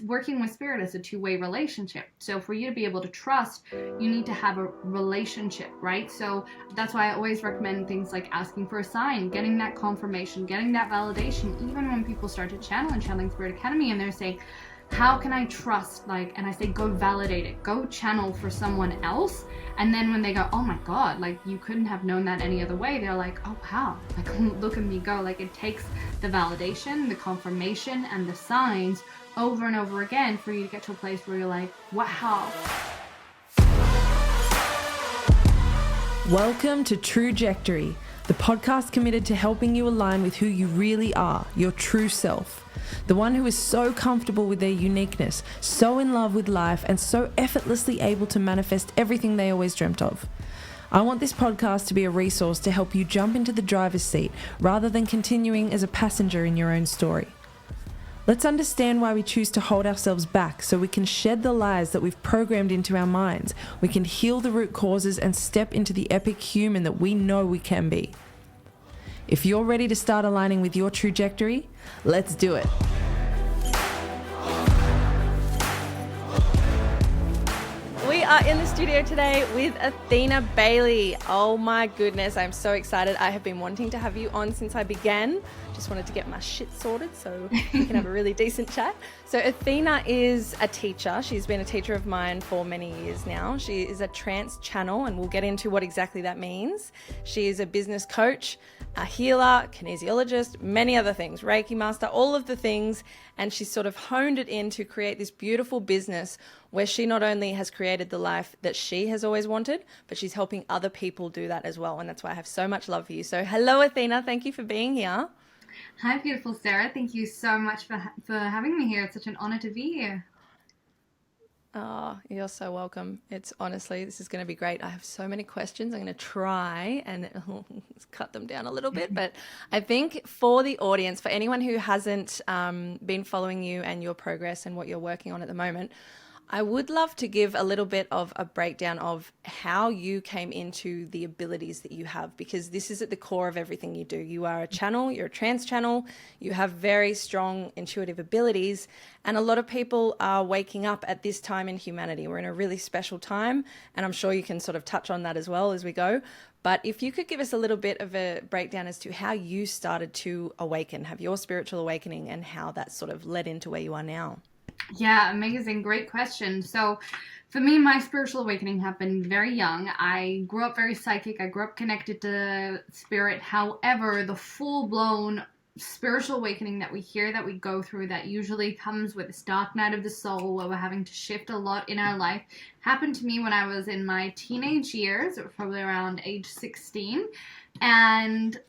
working with spirit is a two-way relationship. So for you to be able to trust, you need to have a relationship, right? So that's why I always recommend things like asking for a sign, getting that confirmation, getting that validation. Even when people start to channel and Channeling Spirit Academy and they're saying, how can I trust? And I say, go validate it, go channel for someone else. And then when they go, oh my God, you couldn't have known that any other way, they're like, oh wow, look at me go. It takes the validation, the confirmation, and the signs over and over again for you to get to a place where you're like, wow. Welcome to Trujectory, the podcast committed to helping you align with who you really are, your true self. The one who is so comfortable with their uniqueness, so in love with life, and so effortlessly able to manifest everything they always dreamt of. I want this podcast to be a resource to help you jump into the driver's seat rather than continuing as a passenger in your own story. Let's understand why we choose to hold ourselves back so we can shed the lies that we've programmed into our minds. We can heal the root causes and step into the epic human that we know we can be. If you're ready to start aligning with your trajectory, let's do it. We are in the studio today with Athina Bailey. Oh my goodness, I'm so excited. I have been wanting to have you on since I began. Just wanted to get my shit sorted so we can have a really decent chat. So Athina is a teacher. She's been a teacher of mine for many years now. She is a trance channel, and we'll get into what exactly that means. She is a business coach, a healer, kinesiologist, many other things, Reiki master, all of the things. And she's sort of honed it in to create this beautiful business where she not only has created the life that she has always wanted, but she's helping other people do that as well. And that's why I have so much love for you. So hello, Athina. Thank you for being here. Hi, beautiful Sarah. Thank you so much for having me here. It's such an honor to be here. Oh, you're so welcome. It's honestly, this is going to be great. I have so many questions. I'm going to try and cut them down a little bit. But I think for the audience, for anyone who hasn't been following you and your progress and what you're working on at the moment, I would love to give a little bit of a breakdown of how you came into the abilities that you have, because this is at the core of everything you do. You are a channel, you're a trance channel, you have very strong intuitive abilities, and a lot of people are waking up at this time in humanity. We're in a really special time, and I'm sure you can sort of touch on that as well as we go. But if you could give us a little bit of a breakdown as to how you started to awaken, have your spiritual awakening, and how that sort of led into where you are now. Yeah, amazing. Great question. So for me, my spiritual awakening happened very young. I grew up very psychic. I grew up connected to spirit. However, the full-blown spiritual awakening that we hear, that we go through, that usually comes with this dark night of the soul where we're having to shift a lot in our life, happened to me when I was in my teenage years, probably around age 16. And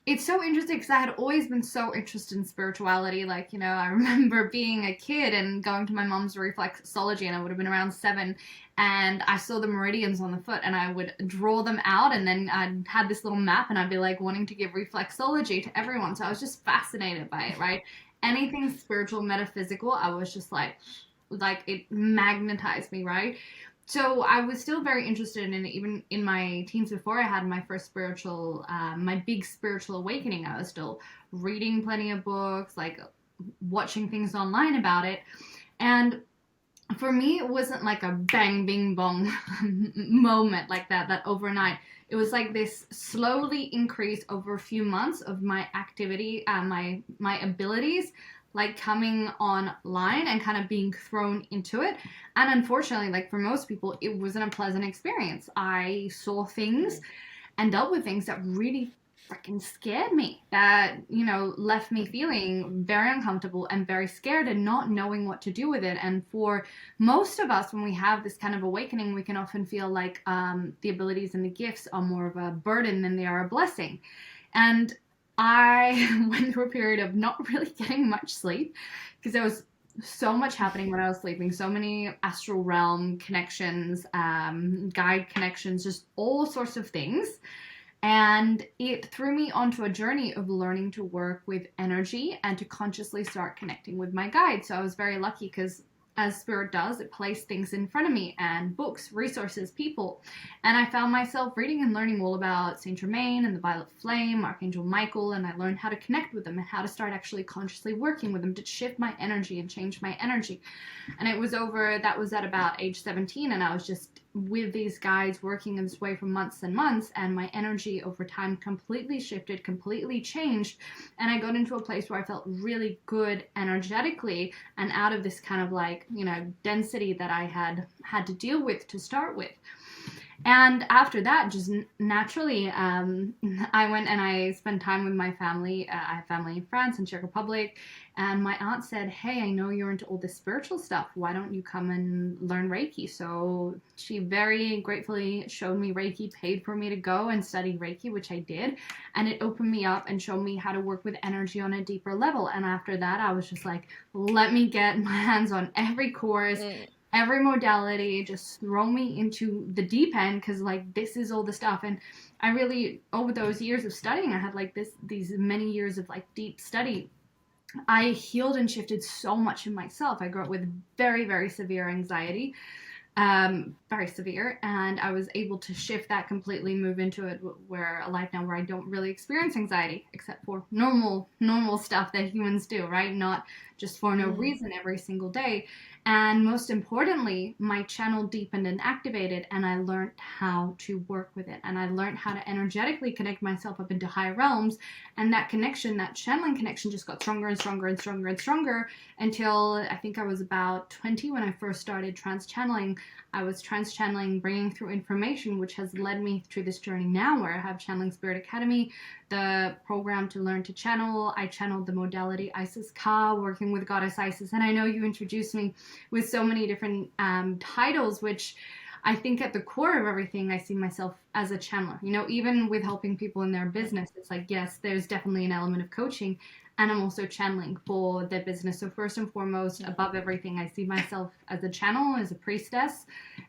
it's so interesting because I had always been so interested in spirituality. I remember being a kid and going to my mom's reflexology, and I would have been around 7, and I saw the meridians on the foot, and I would draw them out, and then I'd had this little map, and I'd be wanting to give reflexology to everyone. So I was just fascinated by it, right? Anything spiritual, metaphysical, I was just it magnetized me, right? So I was still very interested in it, even in my teens before I had my first my big spiritual awakening. I was still reading plenty of books, watching things online about it. And for me, it wasn't like a bang, bing, bong moment like that overnight. It was like this slowly increase over a few months of my activity, my abilities, coming online and kind of being thrown into it. And unfortunately, for most people, it wasn't a pleasant experience. I saw things and dealt with things that really freaking scared me, that, left me feeling very uncomfortable and very scared and not knowing what to do with it. And for most of us, when we have this kind of awakening, we can often feel like the abilities and the gifts are more of a burden than they are a blessing. And I went through a period of not really getting much sleep because there was so much happening when I was sleeping, so many astral realm connections, guide connections, just all sorts of things. And it threw me onto a journey of learning to work with energy and to consciously start connecting with my guides. So I was very lucky because as spirit does, it placed things in front of me, and books, resources, people. And I found myself reading and learning all about Saint Germain and the Violet Flame, Archangel Michael, and I learned how to connect with them and how to start actually consciously working with them to shift my energy and change my energy. And that was at about age 17, and I was just with these guides working in this way for months and months, and my energy over time completely shifted, completely changed, and I got into a place where I felt really good energetically and out of this kind of like, density that I had to deal with to start with. And after that, just naturally, I went and I spent time with my family. I have family in France and Czech Republic. And my aunt said, hey, I know you're into all this spiritual stuff. Why don't you come and learn Reiki? So she very gratefully showed me Reiki, paid for me to go and study Reiki, which I did. And it opened me up and showed me how to work with energy on a deeper level. And after that, I was just like, let me get my hands on every course. Every modality, just throw me into the deep end, because like this is all the stuff. And I really, over those years of studying, I had like these many years of like deep study, I healed and shifted so much in myself. I grew up with very, very severe anxiety, very severe, and I was able to shift that completely, move into a life now where I don't really experience anxiety, except for normal stuff that humans do, right? Not just for no reason every single day. And most importantly, my channel deepened and activated, and I learned how to work with it. And I learned how to energetically connect myself up into higher realms. And that connection, that channeling connection, just got stronger and stronger and stronger and stronger until I think I was about 20 when I first started trance channeling. I was trance channeling, bringing through information, which has led me through this journey now where I have Channeling Spirit Academy, the program to learn to channel. I channeled the modality Isis Ka, working with Goddess Isis. And I know you introduced me with so many different titles, which I think at the core of everything, I see myself as a channeler. Even with helping people in their business, it's like, yes, there's definitely an element of coaching, and I'm also channeling for their business. So first and foremost, above everything, I see myself as a channel, as a priestess,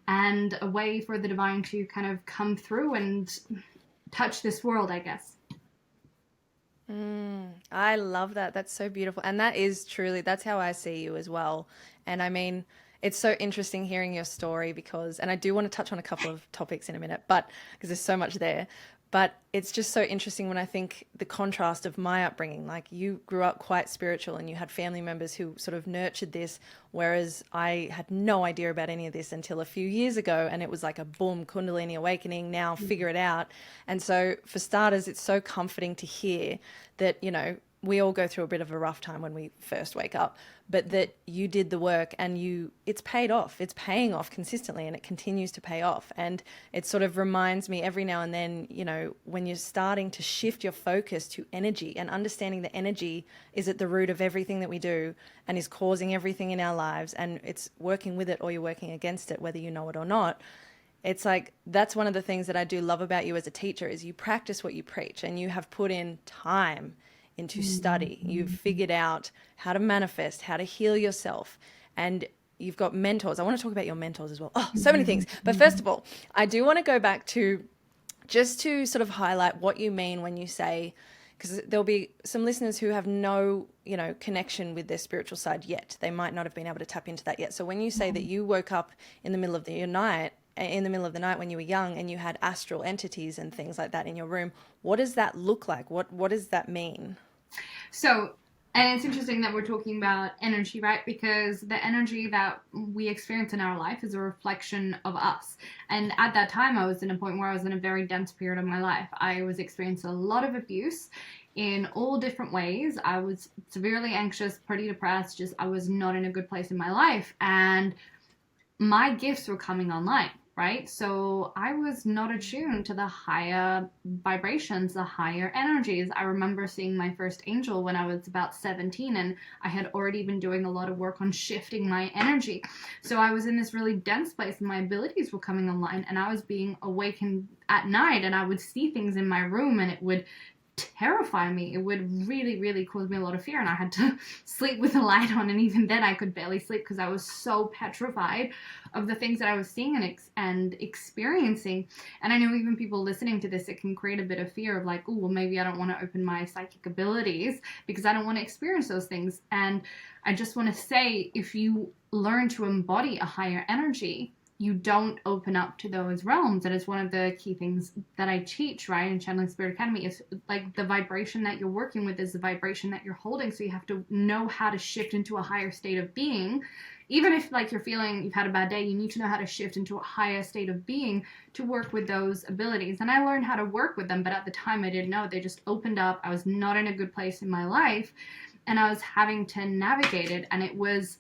and a way for the divine to kind of come through and touch this world, I guess. I love that. That's so beautiful. And that is truly, that's how I see you as well. And I mean, it's so interesting hearing your story because, and I do want to touch on a couple of topics in a minute, but because there's so much there. But it's just so interesting when I think the contrast of my upbringing, like you grew up quite spiritual and you had family members who sort of nurtured this, whereas I had no idea about any of this until a few years ago. And it was like a boom, Kundalini awakening, now figure it out. And so for starters, it's so comforting to hear that, we all go through a bit of a rough time when we first wake up, but that you did the work and it's paid off. It's paying off consistently and it continues to pay off. And it sort of reminds me every now and then, when you're starting to shift your focus to energy and understanding that energy is at the root of everything that we do and is causing everything in our lives, and it's working with it or you're working against it, whether you know it or not. It's like, that's one of the things that I do love about you as a teacher is you practice what you preach, and you have put in time into study. You've figured out how to manifest, how to heal yourself, and you've got mentors. I want to talk about your mentors as well. Oh, so many things. But first of all, I do want to go back to just to sort of highlight what you mean when you say, because there'll be some listeners who have no, connection with their spiritual side yet. They might not have been able to tap into that yet. So when you say that you woke up in the middle of the night when you were young and you had astral entities and things like that in your room, what does that look like? What does that mean? So, and it's interesting that we're talking about energy, right? Because the energy that we experience in our life is a reflection of us. And at that time, I was in a point where I was in a very dense period of my life. I was experiencing a lot of abuse in all different ways. I was severely anxious, pretty depressed, I was not in a good place in my life. And my gifts were coming online, right? So I was not attuned to the higher vibrations, the higher energies. I remember seeing my first angel when I was about 17, and I had already been doing a lot of work on shifting my energy. So I was in this really dense place and my abilities were coming online, and I was being awakened at night, and I would see things in my room and it would terrify me. It would really, really cause me a lot of fear, and I had to sleep with the light on, and even then I could barely sleep because I was so petrified of the things that I was seeing and experiencing. And I know even people listening to this, it can create a bit of fear of like, oh, well, maybe I don't want to open my psychic abilities because I don't want to experience those things. And I just want to say, if you learn to embody a higher energy, you don't open up to those realms. And it's one of the key things that I teach, right, in Channeling Spirit Academy, is like the vibration that you're working with is the vibration that you're holding. So you have to know how to shift into a higher state of being. Even if like you're feeling you've had a bad day, you need to know how to shift into a higher state of being to work with those abilities. And I learned how to work with them, but at the time I didn't know. They just opened up. I was not in a good place in my life, and I was having to navigate it. And it was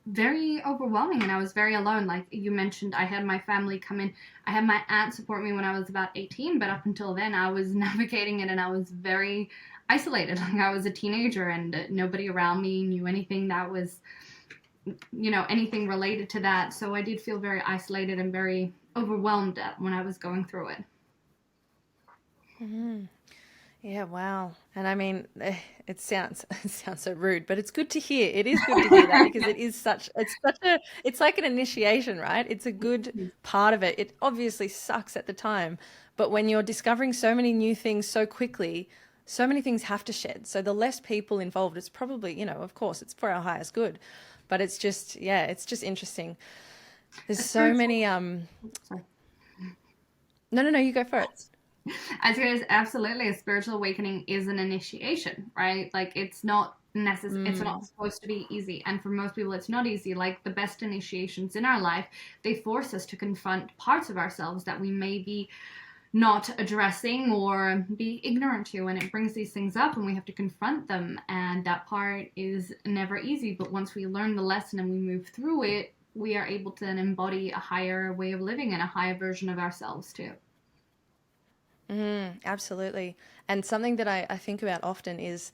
very overwhelming, and I was very alone. Like you mentioned, I had my family come in. I had my aunt support me when I was about 18, but up until then I was navigating it, and I was very isolated. Like I was a teenager, and nobody around me knew anything that was, anything related to that. So I did feel very isolated and very overwhelmed when I was going through it. Mm-hmm. Yeah, wow. And I mean, it sounds so rude, but it's good to hear. It is good to hear that because it's like an initiation, right? It's a good part of it. It obviously sucks at the time, but when you're discovering so many new things so quickly, so many things have to shed. So the less people involved, it's probably, of course, it's for our highest good, but it's just interesting. There's so many, Sorry. No, you go for it. I think absolutely a spiritual awakening is an initiation, right? Like it's not necessary. It's not supposed to be easy, and for most people it's not easy. Like the best initiations in our life, they force us to confront parts of ourselves that we may be not addressing or be ignorant to, and it brings these things up and we have to confront them, and that part is never easy. But once we learn the lesson and we move through it, we are able to then embody a higher way of living and a higher version of ourselves too. Absolutely. And something that I think about often is,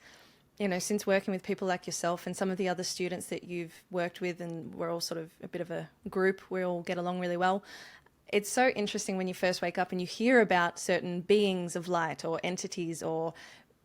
since working with people like yourself and some of the other students that you've worked with, and we're all sort of a bit of a group, we all get along really well. It's so interesting when you first wake up and you hear about certain beings of light or entities or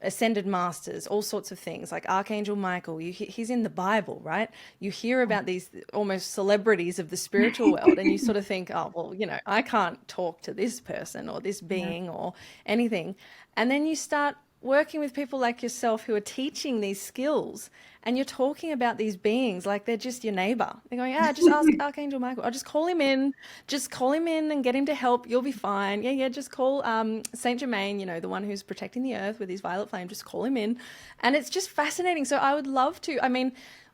ascended masters, all sorts of things like Archangel Michael. He's in the Bible, right? You hear about these almost celebrities of the spiritual world, and you sort of think, oh, well, I can't talk to this person or this being or anything. And then you start working with people like yourself who are teaching these skills, and you're talking about these beings like they're just your neighbor. They're going, just ask Archangel Michael. I'll just call him in. Just call him in and get him to help. You'll be fine. Yeah, just call Saint Germain, the one who's protecting the earth with his violet flame. Just call him in. And it's just fascinating. So I would love to,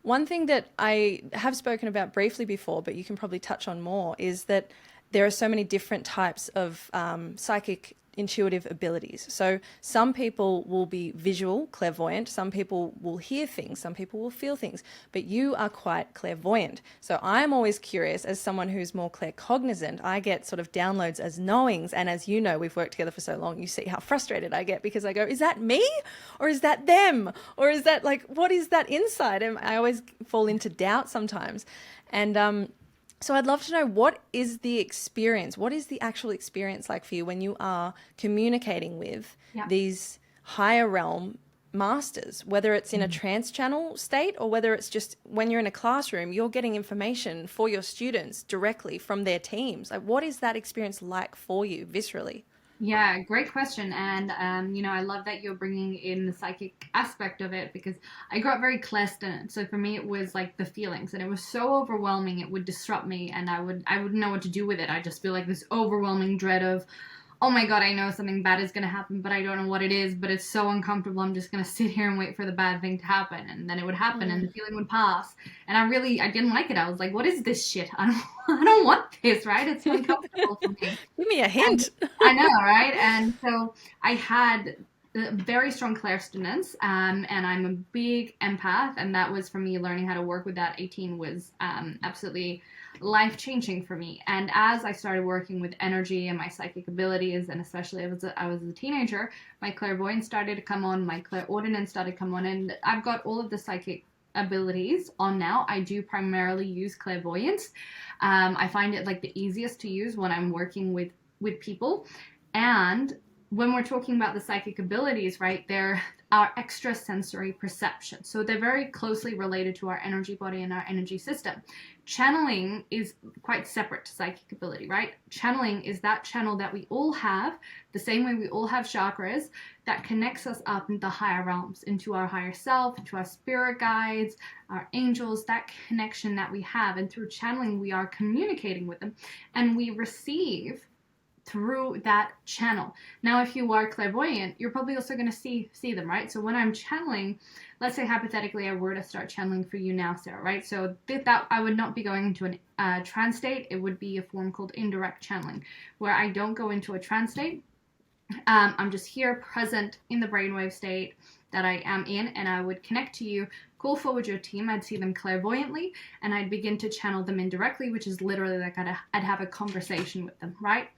one thing that I have spoken about briefly before, but you can probably touch on more, is that there are so many different types of psychic intuitive abilities. So some people will be visual, clairvoyant, some people will hear things, some people will feel things, but you are quite clairvoyant. So I'm always curious, as someone who's more claircognizant, I get sort of downloads as knowings, and as you know, we've worked together for so long, you see how frustrated I get because I go, is that me? Or is that them? Or is that what is that inside? And I always fall into doubt sometimes. And so I'd love to know, what is the experience? What is the actual experience like for you when you are communicating with these higher realm masters, whether it's in a trance channel state or whether it's just when you're in a classroom, you're getting information for your students directly from their teams. Like, what is that experience like for you viscerally? Yeah, great question. And, I love that you're bringing in the psychic aspect of it, because I grew up very clairsentient. So for me, it was like the feelings, and it was so overwhelming. It would disrupt me, and I wouldn't know what to do with it. I just feel like this overwhelming dread of, oh my God, I know something bad is going to happen, but I don't know what it is, but it's so uncomfortable. I'm just going to sit here and wait for the bad thing to happen. And then it would happen and the feeling would pass. And I didn't like it. I was like, what is this shit? I don't want this, right? It's uncomfortable for me. Give me a hint. I know, right? And so I had very strong clairsentience, and I'm a big empath, and that was, for me, learning how to work with that 18 was absolutely life-changing for me. And as I started working with energy and my psychic abilities, and especially as I was a teenager, my clairvoyance started to come on, my clairaudient started to come on, and I've got all of the psychic abilities on now. I do primarily use clairvoyance. I find it like the easiest to use when I'm working with people. And when we're talking about the psychic abilities, right, they're our extrasensory perception. So they're very closely related to our energy body and our energy system. Channeling is quite separate to psychic ability, right? Channeling is that channel that we all have, the same way we all have chakras, that connects us up into higher realms, into our higher self, into our spirit guides, our angels, that connection that we have. And through channeling, we are communicating with them, and we receive through that channel. Now, if you are clairvoyant, you're probably also going to see them, right? So when I'm channeling, let's say hypothetically I were to start channeling for you now, Sarah, right? So that I would not be going into a trance state. It would be a form called indirect channeling, where I don't go into a trance state. I'm just here present in the brainwave state that I am in, and I would connect to you, call forward your team. I'd see them clairvoyantly, and I'd begin to channel them indirectly, which is literally like I'd have a conversation with them, right?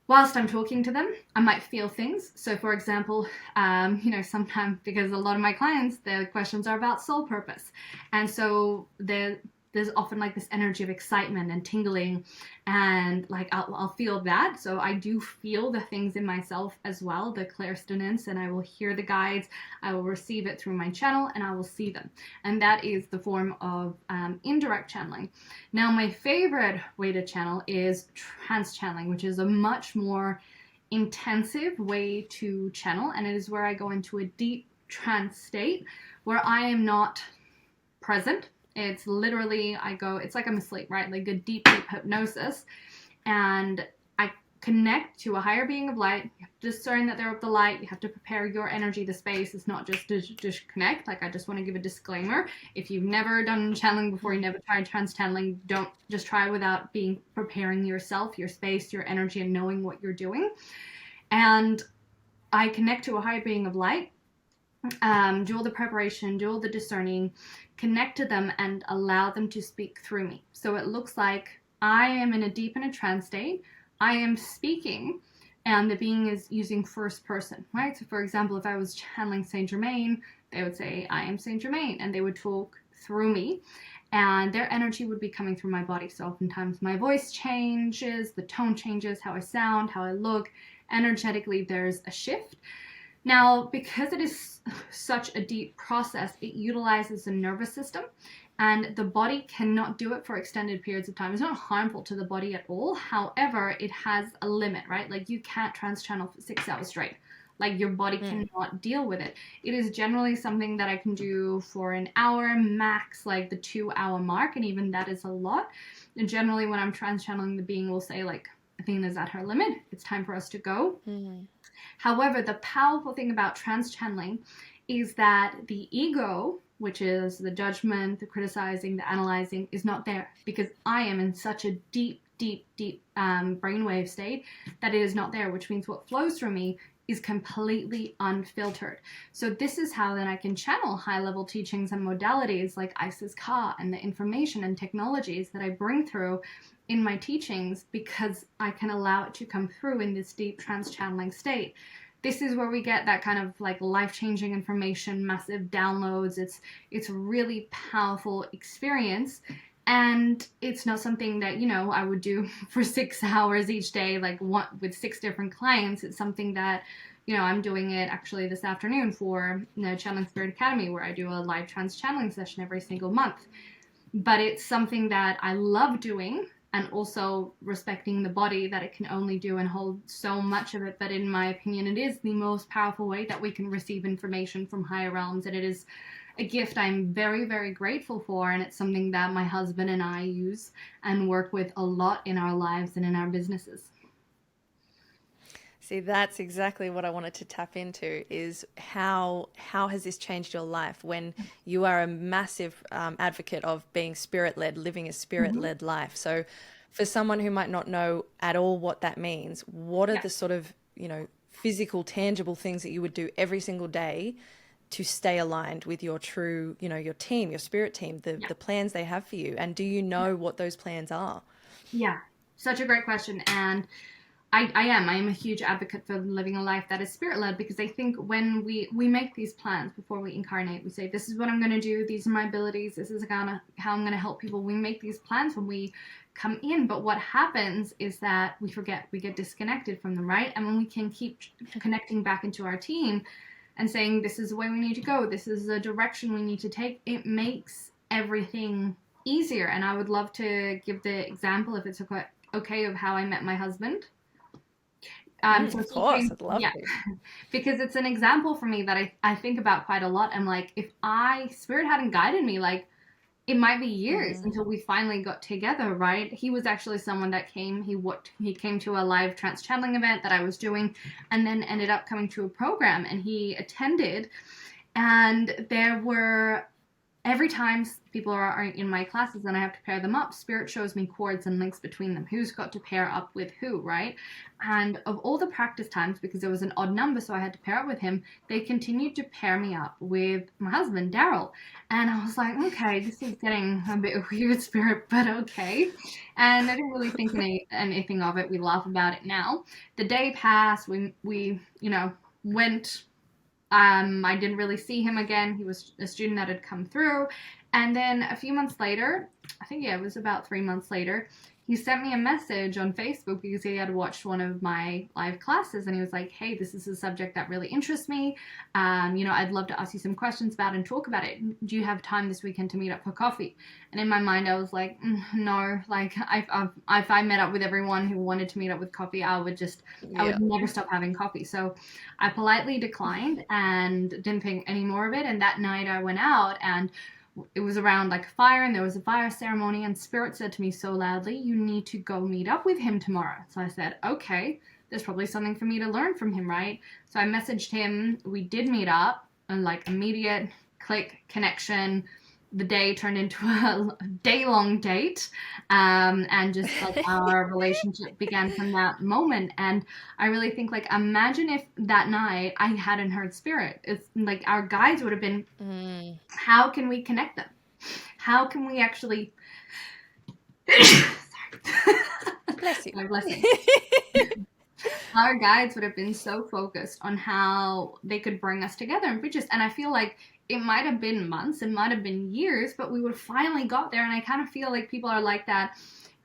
Whilst I'm talking to them, I might feel things. So for example, sometimes, because a lot of my clients, their questions are about soul purpose. And so there's often like this energy of excitement and tingling, and like I'll feel that. So I do feel the things in myself as well, the clairsentience, and I will hear the guides. I will receive it through my channel, and I will see them. And that is the form of indirect channeling. Now, my favorite way to channel is trance channeling, which is a much more intensive way to channel, and it is where I go into a deep trance state where I am not present. It's literally, it's like I'm asleep, right? Like a deep hypnosis. And I connect to a higher being of light. You have to discern that they're of the light. You have to prepare your energy, the space. It's not just to just connect. Like, I just want to give a disclaimer. If you've never done channeling before, you never tried trance channeling, don't just try without preparing yourself, your space, your energy, and knowing what you're doing. And I connect to a higher being of light. Do all the preparation, do all the discerning, connect to them, and allow them to speak through me. So it looks like I am in a deep in a trance state. I am speaking, and the being is using first person, right? So for example, if I was channeling Saint Germain, they would say, I am Saint Germain, and they would talk through me, and their energy would be coming through my body. So oftentimes my voice changes, the tone changes, how I sound, how I look. Energetically, there's a shift. Now, because it is such a deep process, it utilizes the nervous system, and the body cannot do it for extended periods of time. It's not harmful to the body at all. However, it has a limit, right? Like, you can't trance channel for 6 hours straight. Like, your body cannot deal with it. It is generally something that I can do for an hour, max like the 2-hour mark, and even that is a lot. And generally when I'm trance channeling, the being will say, like, Athena's at her limit. It's time for us to go. Mm-hmm. However, the powerful thing about trance channeling is that the ego, which is the judgment, the criticizing, the analyzing, is not there, because I am in such a deep brainwave state that it is not there, which means what flows through me is completely unfiltered. So this is how then I can channel high-level teachings and modalities like Isis Ka and the information and technologies that I bring through in my teachings, because I can allow it to come through in this deep trance channeling state. This is where we get that kind of like life-changing information, massive downloads. It's a really powerful experience. And it's not something that, I would do for 6 hours each day, like with 6 different clients. It's something that, I'm doing it actually this afternoon for Channeling Spirit Academy, where I do a live trance channeling session every single month. But it's something that I love doing, and also respecting the body that it can only do and hold so much of it. But in my opinion, it is the most powerful way that we can receive information from higher realms, and it is a gift I'm very, very grateful for, and it's something that my husband and I use and work with a lot in our lives and in our businesses. See, that's exactly what I wanted to tap into, is how has this changed your life when you are a massive advocate of being spirit-led, living a spirit-led life. So for someone who might not know at all what that means, what are the sort of, physical, tangible things that you would do every single day to stay aligned with your true, your team, your spirit team, the plans they have for you? And do you know what those plans are? Yeah, such a great question. And I am a huge advocate for living a life that is spirit led, because I think when we make these plans before we incarnate, we say, this is what I'm going to do, these are my abilities, this is how I'm going to help people. We make these plans when we come in, but what happens is that we forget, we get disconnected from them, right? And when we can keep connecting back into our team and saying, this is the way we need to go, this is the direction we need to take, it makes everything easier. And I would love to give the example, if it's okay, of how I met my husband. So Of he course, came, I'd love yeah, to. because it's an example for me that I think about quite a lot. I'm like, if Spirit hadn't guided me, like, it might be years Mm. until we finally got together, right? He was actually someone that came, he came to a live trance channeling event that I was doing, and then ended up coming to a program, and he attended, and there were, every time people are in my classes and I have to pair them up, Spirit shows me chords and links between them. Who's got to pair up with who, right? And of all the practice times, because there was an odd number, so I had to pair up with him, they continued to pair me up with my husband, Daryl. And I was like, okay, this is getting a bit weird, Spirit, but okay. And I didn't really think anything of it. We laugh about it now. The day passed. We went. I didn't really see him again. He was a student that had come through. And then a few months later, I think, yeah, it was about 3 months later, he sent me a message on Facebook because he had watched one of my live classes, and he was like, hey, this is a subject that really interests me. I'd love to ask you some questions about and talk about it. Do you have time this weekend to meet up for coffee? And in my mind, I was like, no, like, if I met up with everyone who wanted to meet up with coffee, I would Yeah. never stop having coffee. So I politely declined and didn't think any more of it. And that night I went out, and it was around like a fire, and there was a fire ceremony, and Spirit said to me so loudly, you need to go meet up with him tomorrow. So I said, okay, there's probably something for me to learn from him, right? So I messaged him. We did meet up, and like immediate click connection. The day turned into a day-long date, and just like our relationship began from that moment. And I really think, like, imagine if that night I hadn't heard Spirit. It's like our guides would have been, Mm. how can we connect them? How can we actually sorry. Bless you. My blessing. Our guides would have been so focused on how they could bring us together and bridge us. And I feel like it might have been months, it might have been years, but we would have finally got there. And I kind of feel like people are like that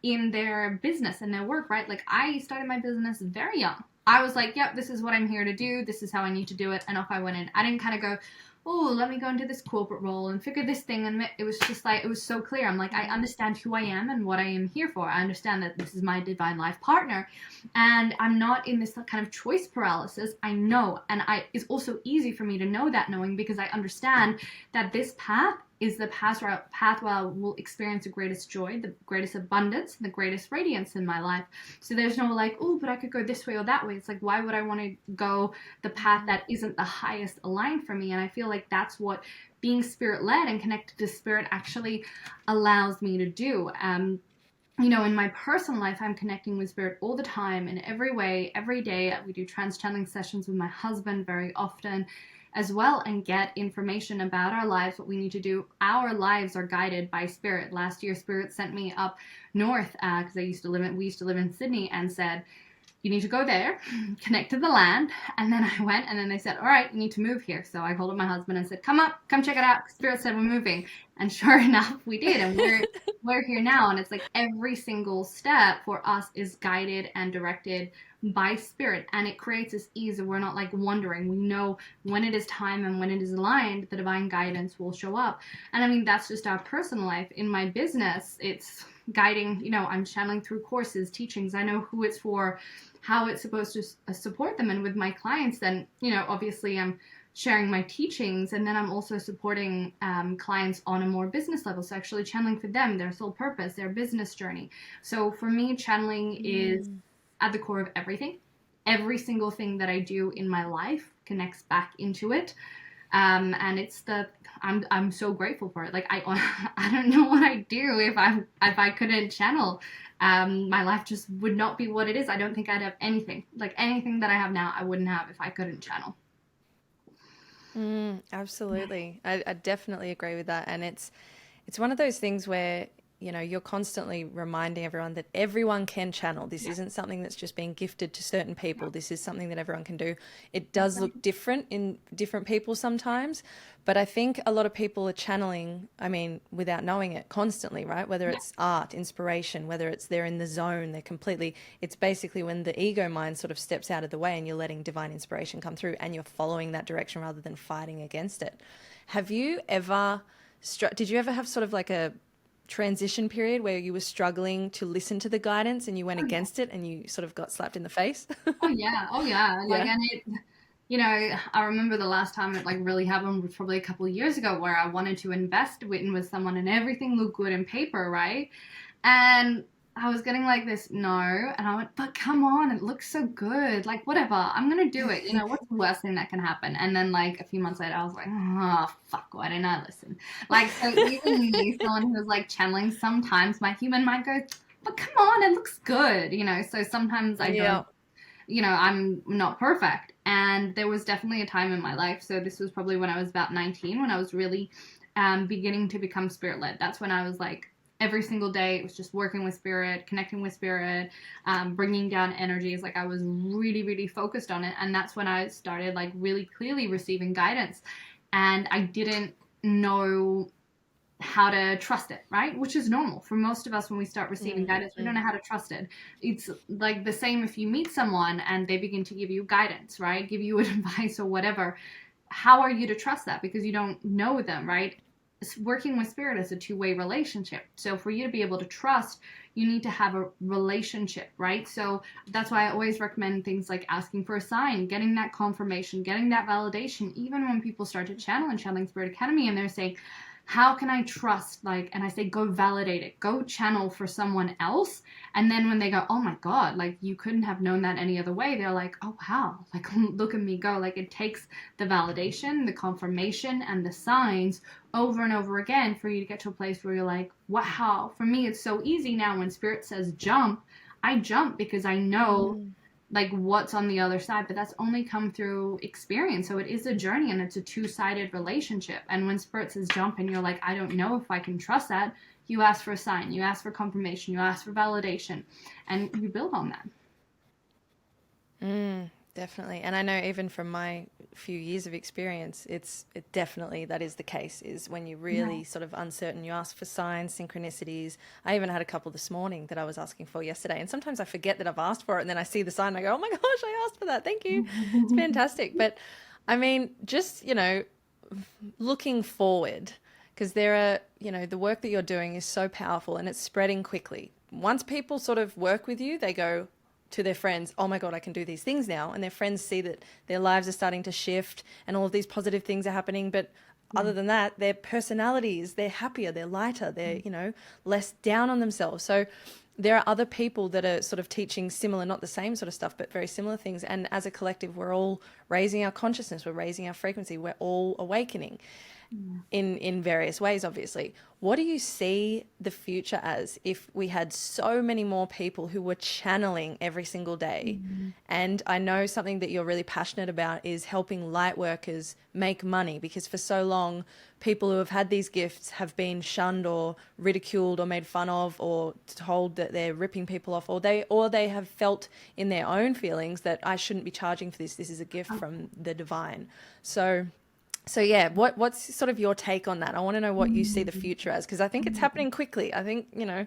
in their business and their work, right? Like, I started my business very young. I was like, yep, this is what I'm here to do. This is how I need to do it. And off I went in. I didn't kind of go, oh, let me go into this corporate role and figure this thing. And it was just like, it was so clear. I'm like, I understand who I am and what I am here for. I understand that this is my divine life partner. And I'm not in this kind of choice paralysis. I know. And it's also easy for me to know that, knowing, because I understand that this path is the path where I will experience the greatest joy, the greatest abundance, the greatest radiance in my life. So there's no like, oh, but I could go this way or that way. It's like, why would I want to go the path that isn't the highest aligned for me? And I feel like that's what being spirit led and connected to spirit actually allows me to do. In my personal life, I'm connecting with spirit all the time in every way, every day. We do trance channeling sessions with my husband very often as well, and get information about our lives, what we need to do. Our lives are guided by spirit. Last year, Spirit sent me up north, because we used to live in Sydney, and said, you need to go there, connect to the land. And then I went, and then they said, all right, you need to move here. So I called up my husband and said, come check it out. Spirit said we're moving. And sure enough, we did. And we're here now. And it's like every single step for us is guided and directed by spirit. And it creates this ease, and we're not like wondering. We know when it is time and when it is aligned, the divine guidance will show up. And I mean, that's just our personal life. In my business, it's guiding, I'm channeling through courses, teachings. I know who it's for, how it's supposed to support them. And with my clients, then, obviously I'm sharing my teachings, and then I'm also supporting clients on a more business level. So actually channeling for them, their soul purpose, their business journey. So for me, channeling is at the core of everything. Every single thing that I do in my life connects back into it. And I'm so grateful for it. Like, I don't know what I'd do if I couldn't channel. My life just would not be what it is. I don't think I'd have anything that I have now. I wouldn't have if I couldn't channel. Absolutely. I definitely agree with that. And it's one of those things where, you're constantly reminding everyone that everyone can channel. This isn't something that's just being gifted to certain people. This is something that everyone can do. It does look different in different people sometimes, but I think a lot of people are channeling, I mean, without knowing it, constantly, right? Whether it's art, inspiration, whether it's they're in the zone, they're completely, it's basically when the ego mind sort of steps out of the way and you're letting divine inspiration come through and you're following that direction rather than fighting against it. Have you ever, did you ever have sort of like a transition period where you were struggling to listen to the guidance and you went Oh yeah. against it and you sort of got slapped in the face? Oh yeah. Oh yeah. Like, Yeah. and it, I remember the last time it like really happened was probably a couple of years ago where I wanted to invest with someone and everything looked good in paper, right? And I was getting like this no, and I went, but come on, it looks so good. Like whatever, I'm gonna do it. What's the worst thing that can happen? And then like a few months later, I was like, oh fuck, why didn't I listen? Like so, even me, someone who was like channeling, sometimes my human mind goes, but come on, it looks good. So sometimes I Yeah. don't. I'm not perfect. And there was definitely a time in my life. So this was probably when I was about 19, when I was really beginning to become spirit led. That's when I was like, every single day, it was just working with spirit, connecting with spirit, bringing down energies. Like I was really, really focused on it. And that's when I started like really clearly receiving guidance. And I didn't know how to trust it, right? Which is normal for most of us when we start receiving guidance. We don't know how to trust it. It's like the same if you meet someone and they begin to give you guidance, right? Give you advice or whatever. How are you to trust that? Because you don't know them, right? Working with spirit is a two-way relationship. So for you to be able to trust, you need to have a relationship, right? So that's why I always recommend things like asking for a sign, getting that confirmation, getting that validation. Even when people start to channel in Channeling Spirit Academy and they're saying, how can I trust? Like, and I say, go validate it, go channel for someone else. And then when they go, oh my God, like you couldn't have known that any other way, they're like, oh wow, like look at me go. Like it takes the validation, the confirmation, and the signs over and over again for you to get to a place where you're like, wow. For me, it's so easy now when spirit says jump, I jump because I know like what's on the other side, but that's only come through experience. So it is a journey and it's a two-sided relationship. And when spirit says jump and you're like, I don't know if I can trust that, you ask for a sign, you ask for confirmation, you ask for validation, and you build on that. Definitely. And I know even from my few years of experience, it definitely that is the case, is when you're really sort of uncertain, you ask for signs, synchronicities. I even had a couple this morning that I was asking for yesterday. And sometimes I forget that I've asked for it and then I see the sign and I go, oh my gosh, I asked for that. Thank you. It's fantastic. But I mean, just, looking forward, because there are, the work that you're doing is so powerful and it's spreading quickly. Once people sort of work with you, they go to their friends, oh my God, I can do these things now. And their friends see that their lives are starting to shift and all of these positive things are happening. But other than that, their personalities, they're happier, they're lighter, they're, less down on themselves. So there are other people that are sort of teaching similar, not the same sort of stuff, but very similar things. And as a collective, we're all raising our consciousness, we're raising our frequency, we're all awakening in various ways, obviously. What do you see the future as if we had so many more people who were channeling every single day? And I know something that you're really passionate about is helping light workers make money, because for so long, people who have had these gifts have been shunned or ridiculed or made fun of or told that they're ripping people off, or they have felt in their own feelings that I shouldn't be charging for this. This is a gift from the divine. So yeah, what's sort of your take on that? I want to know what you see the future as, because I think it's happening quickly. I think, Yeah.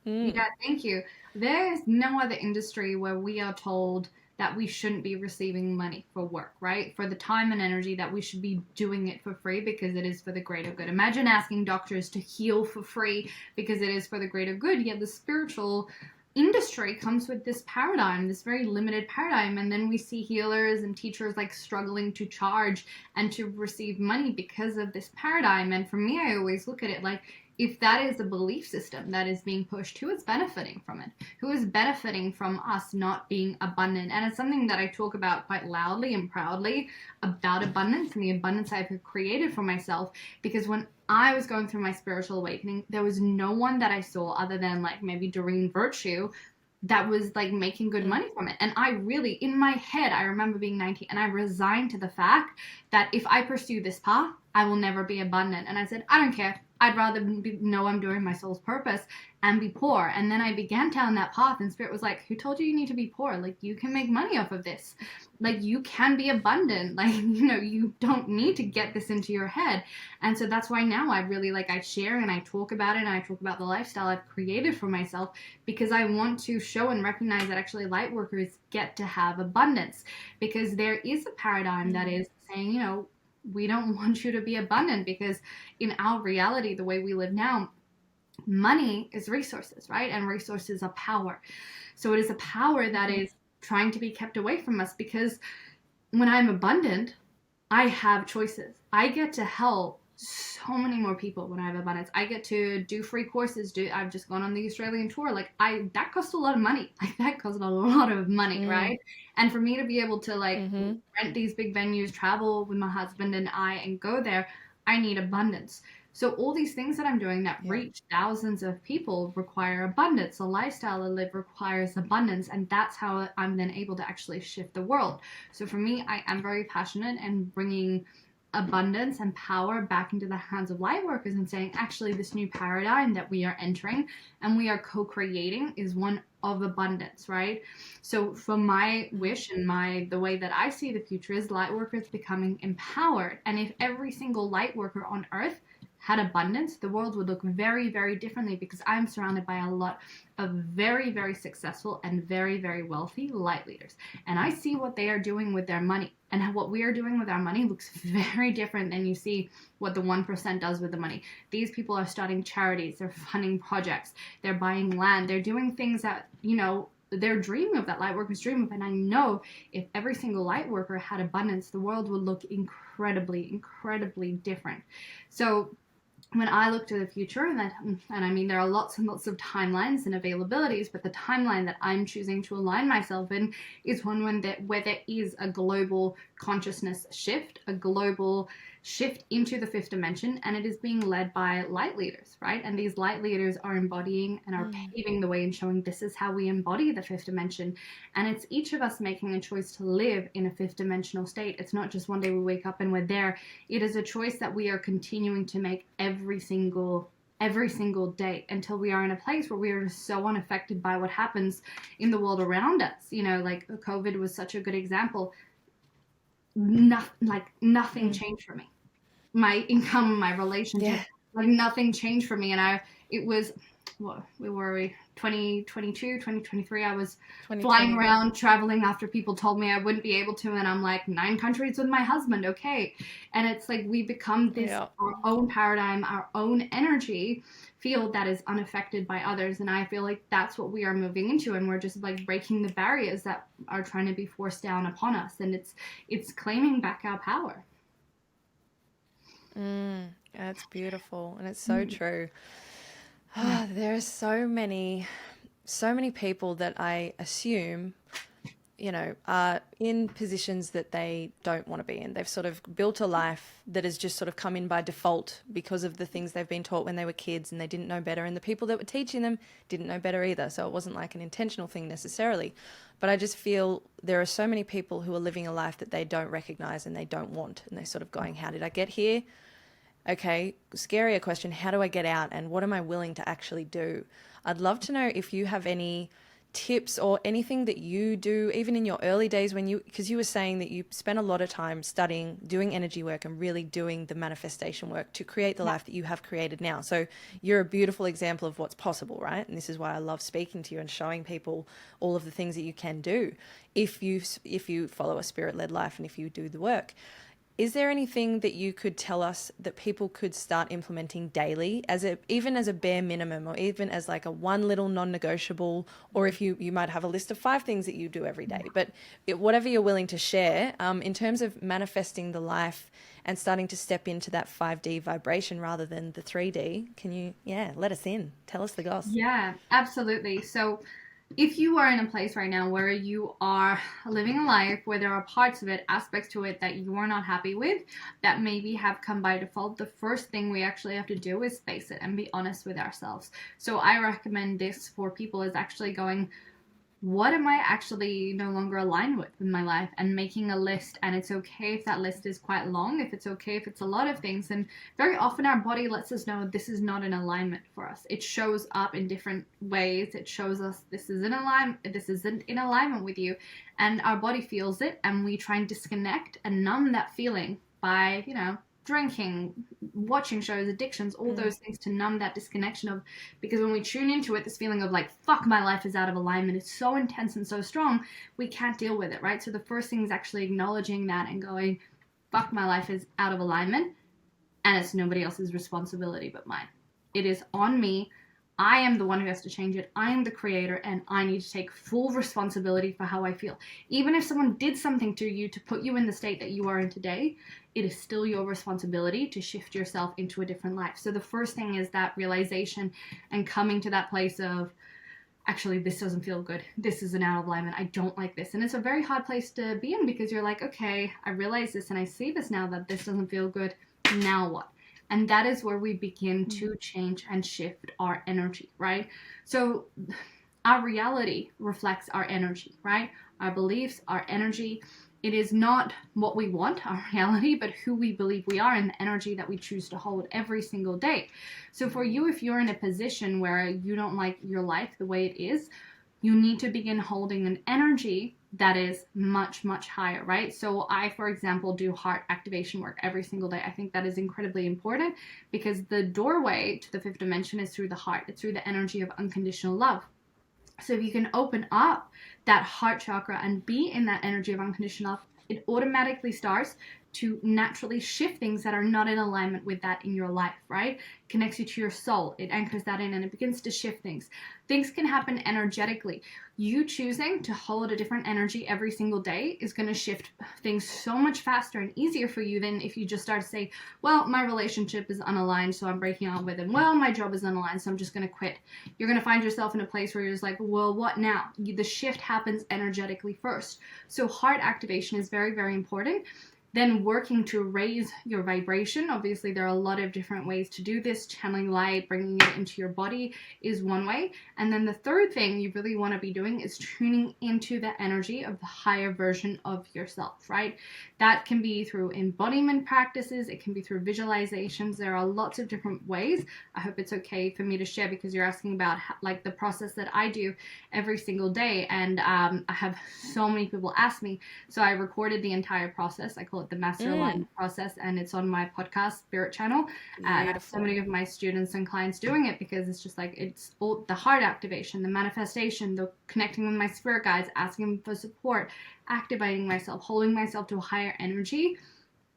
Yeah, thank you. There is no other industry where we are told that we shouldn't be receiving money for work, right? For the time and energy, that we should be doing it for free because it is for the greater good. Imagine asking doctors to heal for free because it is for the greater good, yet the spiritual industry comes with this paradigm, this very limited paradigm, and then we see healers and teachers like struggling to charge and to receive money because of this paradigm. And for me, I always look at it like, if that is a belief system that is being pushed, who is benefiting from it? Who is benefiting from us not being abundant? And it's something that I talk about quite loudly and proudly, about abundance and the abundance I've created for myself. Because when I was going through my spiritual awakening, there was no one that I saw other than like maybe Doreen Virtue that was like making good money from it. And I really, in my head, I remember being 19 and I resigned to the fact that if I pursue this path, I will never be abundant. And I said, I don't care. I'd rather know I'm doing my soul's purpose and be poor. And then I began down that path, and Spirit was like, who told you need to be poor? Like, you can make money off of this. Like, you can be abundant. Like, you don't need to get this into your head. And so that's why now I really, I share and I talk about it, and I talk about the lifestyle I've created for myself, because I want to show and recognize that actually light workers get to have abundance, because there is a paradigm that is saying, we don't want you to be abundant, because in our reality, the way we live now, money is resources, right? And resources are power. So it is a power that is trying to be kept away from us, because when I'm abundant, I have choices. I get to help so many more people when I have abundance. I get to do free courses. I've just gone on the Australian tour. That cost a lot of money. That cost a lot of money, right? And for me to be able to rent these big venues, travel with my husband and I, and go there, I need abundance. So all these things that I'm doing that reach thousands of people require abundance. The lifestyle I live requires abundance, and that's how I'm then able to actually shift the world. So for me, I am very passionate and bringing abundance and power back into the hands of light workers, and saying, actually, this new paradigm that we are entering and we are co-creating is one of abundance, right? So for my wish and the way that I see the future is light workers becoming empowered. And if every single light worker on earth had abundance, the world would look very, very differently, because I'm surrounded by a lot of very, very successful and very, very wealthy light leaders. And I see what they are doing with their money. And what we are doing with our money looks very different than you see what the 1% does with the money. These people are starting charities, they're funding projects, they're buying land, they're doing things that, they're dreaming of, that light workers dream of. And I know if every single light worker had abundance, the world would look incredibly, incredibly different. So when I look to the future, and I mean, there are lots and lots of timelines and availabilities, but the timeline that I'm choosing to align myself in is one where there is a global consciousness shift, a global shift into the fifth dimension, and it is being led by light leaders, right? And these light leaders are embodying and are paving the way and showing this is how we embody the fifth dimension. And it's each of us making a choice to live in a fifth dimensional state. It's not just one day we wake up and we're there. It is a choice that we are continuing to make every single day, until we are in a place where we are so unaffected by what happens in the world around us. COVID was such a good example. Nothing changed for me. My income, my relationship, nothing changed for me. And it was, where were we? 2022, 2023, I was flying around, traveling after people told me I wouldn't be able to. And I'm 9 countries with my husband. Okay. And it's we become this, our own paradigm, our own energy field that is unaffected by others. And I feel like that's what we are moving into. And we're just breaking the barriers that are trying to be forced down upon us. And it's claiming back our power. That's beautiful. And it's so true. There are so many people that I assume, are in positions that they don't want to be in. They've sort of built a life that has just sort of come in by default because of the things they've been taught when they were kids, and they didn't know better. And the people that were teaching them didn't know better either. So it wasn't an intentional thing necessarily. But I just feel there are so many people who are living a life that they don't recognize and they don't want. And they're sort of going, how did I get here? Okay, scarier question, how do I get out, and what am I willing to actually do? I'd love to know if you have any tips or anything that you do, even in your early days because you were saying that you spent a lot of time studying, doing energy work, and really doing the manifestation work to create the life that you have created now. So you're a beautiful example of what's possible, right? And this is why I love speaking to you and showing people all of the things that you can do if you follow a spirit-led life and if you do the work. Is there anything that you could tell us that people could start implementing daily, even as a bare minimum, or even as a one little non-negotiable, or if you might have a list of 5 things that you do every day, but whatever you're willing to share, in terms of manifesting the life and starting to step into that 5D vibration rather than the 3D, can you, let us in, tell us the goss. Yeah, absolutely. So if you are in a place right now where you are living a life where there are parts of it, aspects to it that you are not happy with, that maybe have come by default, the first thing we actually have to do is face it and be honest with ourselves. So I recommend this for people is actually going, what am I actually no longer aligned with in my life, and making a list. And it's okay if that list is quite long, if it's okay if it's a lot of things. And very often our body lets us know this is not in alignment for us. It shows up in different ways. It shows us this is in alignment, this isn't in alignment with you, and our body feels it, and we try and disconnect and numb that feeling by, drinking, watching shows, addictions, all those things, to numb that disconnection of, because when we tune into it, this feeling of like, fuck, my life is out of alignment, it's so intense and so strong, we can't deal with it, right? So the first thing is actually acknowledging that and going, fuck, my life is out of alignment, and it's nobody else's responsibility but mine. It is on me. I am the one who has to change it. I am the creator, and I need to take full responsibility for how I feel. Even if someone did something to you to put you in the state that you are in today, it is still your responsibility to shift yourself into a different life. So the first thing is that realization and coming to that place of, actually, this doesn't feel good. This is an out of alignment. I don't like this. And it's a very hard place to be in, because you're like, okay, I realize this and I see this now, that this doesn't feel good. Now what? And that is where we begin to change and shift our energy, right? So our reality reflects our energy, right? Our beliefs, our energy. It is not what we want, our reality, but who we believe we are, and the energy that we choose to hold every single day. So for you, if you're in a position where you don't like your life the way it is, you need to begin holding an energy that is much, much higher, right? So I, for example, do heart activation work every single day. I think that is incredibly important, because the doorway to the fifth dimension is through the heart. It's through the energy of unconditional love. So if you can open up that heart chakra and be in that energy of unconditional love, it automatically starts to naturally shift things that are not in alignment with that in your life, right? Connects you to your soul. It anchors that in, and it begins to shift things. Things can happen energetically. You choosing to hold a different energy every single day is going to shift things so much faster and easier for you than if you just start to say, well, my relationship is unaligned, so I'm breaking up with him. Well, my job is unaligned, so I'm just going to quit. You're going to find yourself in a place where you're just like, well, what now? The shift happens energetically first. So heart activation is very, very important. Then working to raise your vibration. Obviously, there are a lot of different ways to do this. Channeling light, bringing it into your body is one way. And then the third thing you really want to be doing is tuning into the energy of the higher version of yourself, right? That can be through embodiment practices. It can be through visualizations. There are lots of different ways. I hope it's okay for me to share, because you're asking about like the process that I do every single day. And I have so many people ask me. So I recorded the entire process. I call it the Master Alignment Process, and it's on my podcast, Spirit Channel. And I have so many of my students and clients doing it, because it's just like, it's all the heart activation, the manifestation, the connecting with my spirit guides, asking them for support, activating myself, holding myself to a higher energy.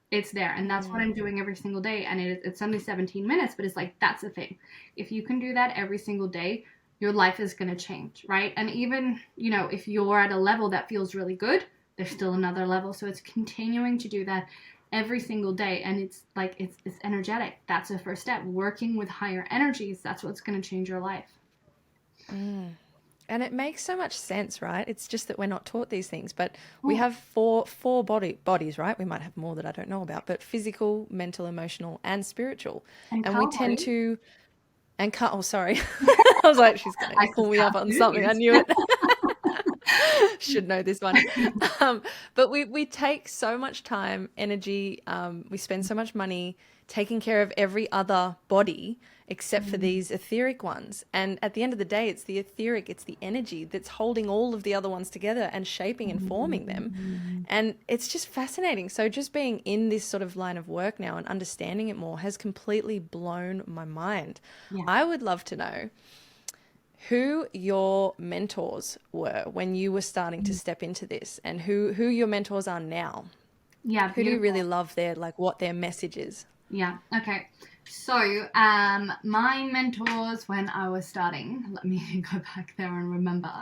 It's there, and that's what I'm doing every single day. And it's only 17 minutes, but it's like, that's the thing. If you can do that every single day, your life is going to change, right? And even, if you're at a level that feels really good, there's still another level. So it's continuing to do that every single day. And it's like, it's energetic. That's the first step. Working with higher energies, that's what's going to change your life. And it makes so much sense, right? It's just that we're not taught these things, but we have four bodies, right? We might have more that I don't know about, but physical, mental, emotional, and spiritual. And we tend to, oh, sorry. I was like, she's going to pull me up on something. I knew it. Should know this one. But we take so much time, energy, we spend so much money taking care of every other body except for these etheric ones. And at the end of the day, it's the etheric, it's the energy that's holding all of the other ones together and shaping and forming them. And it's just fascinating. So just being in this sort of line of work now and understanding it more has completely blown my mind. Yeah. I would love to know who your mentors were when you were starting to step into this, and who your mentors are now. Yeah. Who do you really love what their message is? Yeah. Okay. So, my mentors when I was starting, let me go back there and remember.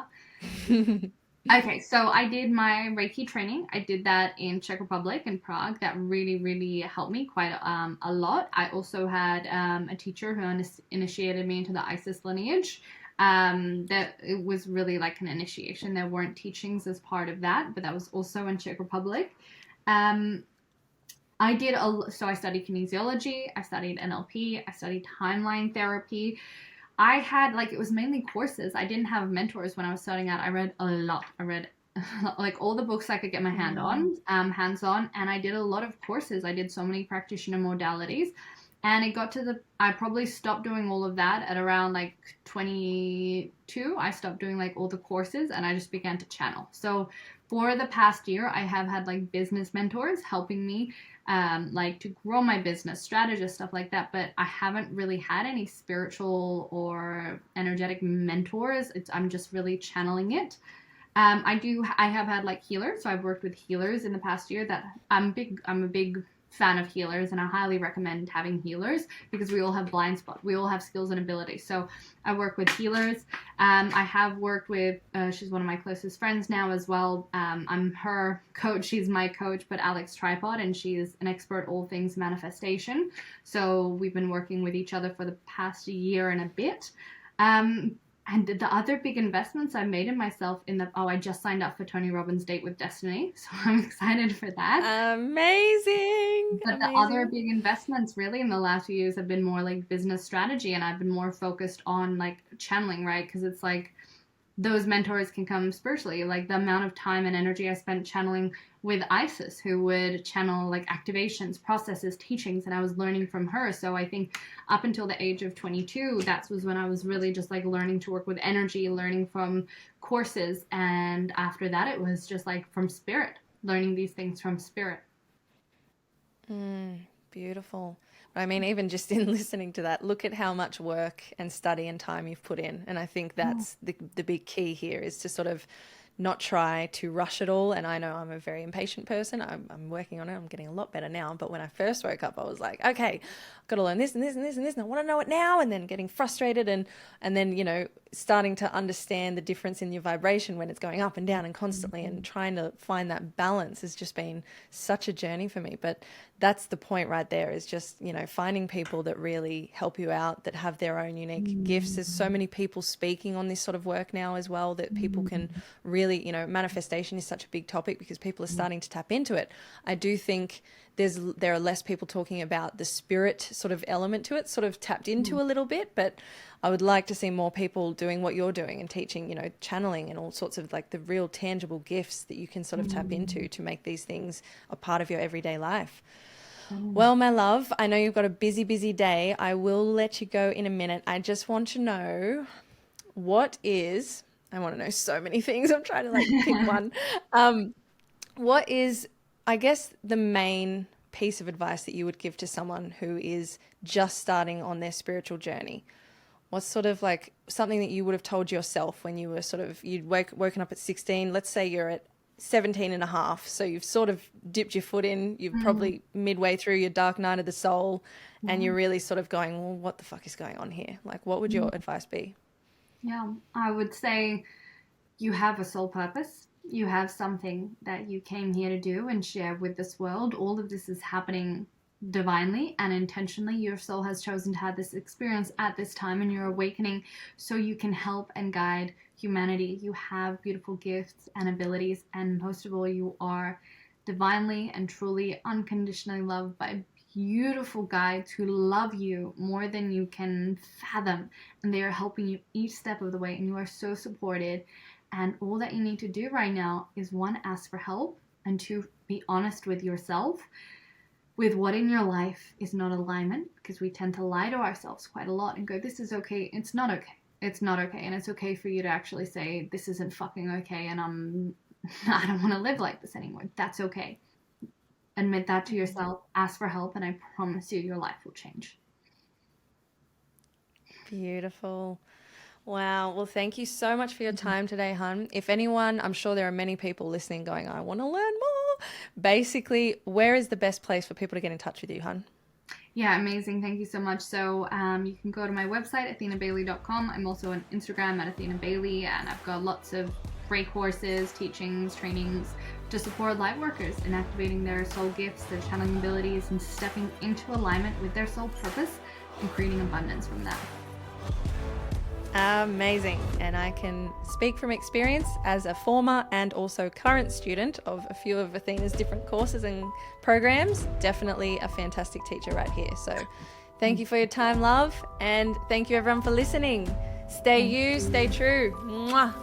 Okay. So I did my Reiki training. I did that in Czech Republic in Prague. That really, really helped me quite a lot. I also had a teacher who initiated me into the Isis lineage. That it was really like an initiation. There weren't teachings as part of that, but that was also in Czech Republic. So I studied kinesiology, I studied NLP, I studied timeline therapy. I had like, it was mainly courses. I didn't have mentors when I was starting out. I read a lot. I read like all the books I could get my hands on, and I did a lot of courses. I did so many practitioner modalities, and it got to I probably stopped doing all of that at around like 22. I stopped doing like all the courses, and I just began to channel. So for the past year, I have had like business mentors helping me, like to grow my business, strategists, stuff like that. But I haven't really had any spiritual or energetic mentors. I'm just really channeling it. I have had like healers. So I've worked with healers in the past year. That I'm a big fan of healers, and I highly recommend having healers because we all have blind spots. We all have skills and abilities. So I work with healers. I have worked with, she's one of my closest friends now as well. I'm her coach. She's my coach, but Alex Tripod, and she's an expert all things manifestation. So we've been working with each other for the past year and a bit. And the other big investments I made in myself I just signed up for Tony Robbins' Date with Destiny. So I'm excited for that. Amazing. But the other big investments really in the last few years have been more like business strategy. And I've been more focused on like channeling, right? Because it's like those mentors can come spiritually. Like the amount of time and energy I spent channeling with Isis, who would channel like activations, processes, teachings, and I was learning from her. So I think up until the age of 22, that was when I was really just like learning to work with energy, learning from courses. And after that, it was just like from spirit, learning these things from spirit. Beautiful. I mean, even just in listening to that, look at how much work and study and time you've put in. And I think that's the big key here, is to sort of not try to rush it all. And I know I'm a very impatient person. I'm working on it. I'm getting a lot better now. But when I first woke up, I was like, okay, I've got to learn this and this and this and this, and I want to know it now. And then getting frustrated and then, you know, starting to understand the difference in your vibration when it's going up and down and constantly, and trying to find that balance has just been such a journey for me. But that's the point right there, is just, you know, finding people that really help you out, that have their own unique gifts. There's so many people speaking on this sort of work now as well, that people can really, you know, manifestation is such a big topic because people are starting to tap into it. I do think there are less people talking about the spirit sort of element to it, sort of tapped into a little bit, but I would like to see more people doing what you're doing and teaching, you know, channeling and all sorts of like the real tangible gifts that you can sort of tap into to make these things a part of your everyday life. Well, my love, I know you've got a busy, busy day. I will let you go in a minute. I just want to know, I want to know so many things. I'm trying to like pick one. What is, I guess, the main piece of advice that you would give to someone who is just starting on their spiritual journey? What's sort of like something that you would have told yourself when you were you'd woken up at 16, let's say you're at 17 and a half. So you've sort of dipped your foot in, you've probably midway through your dark night of the soul, and you're really sort of going, well, what the fuck is going on here? Like, what would your advice be? Yeah, I would say you have a soul purpose. You have something that you came here to do and share with this world. All of this is happening divinely and intentionally. Your soul has chosen to have this experience at this time, and you're awakening so you can help and guide humanity. You have beautiful gifts and abilities, and most of all, you are divinely and truly unconditionally loved by beautiful guides who love you more than you can fathom, and they are helping you each step of the way, and you are so supported. And all that you need to do right now is, one, ask for help, and two, be honest with yourself with what in your life is not alignment, because we tend to lie to ourselves quite a lot and go, this is okay. It's not okay. It's not okay. And it's okay for you to actually say, this isn't fucking okay, and I don't want to live like this anymore. That's okay. Admit that to yourself, ask for help, and I promise you, your life will change. Beautiful. Wow. Well, thank you so much for your time today, hun. If anyone, I'm sure there are many people listening going, I want to learn more. Basically, where is the best place for people to get in touch with you, hun? Yeah, amazing. Thank you so much. So you can go to my website, athinabailey.com. I'm also on Instagram at Athina Bailey, and I've got lots of great courses, teachings, trainings to support light workers in activating their soul gifts, their channeling abilities, and stepping into alignment with their soul purpose and creating abundance from that. Amazing. And I can speak from experience as a former and also current student of a few of Athina's different courses and programs. Definitely a fantastic teacher right here. So Thank you for your time, love. And thank you everyone for listening. Stay you, stay true. Mwah.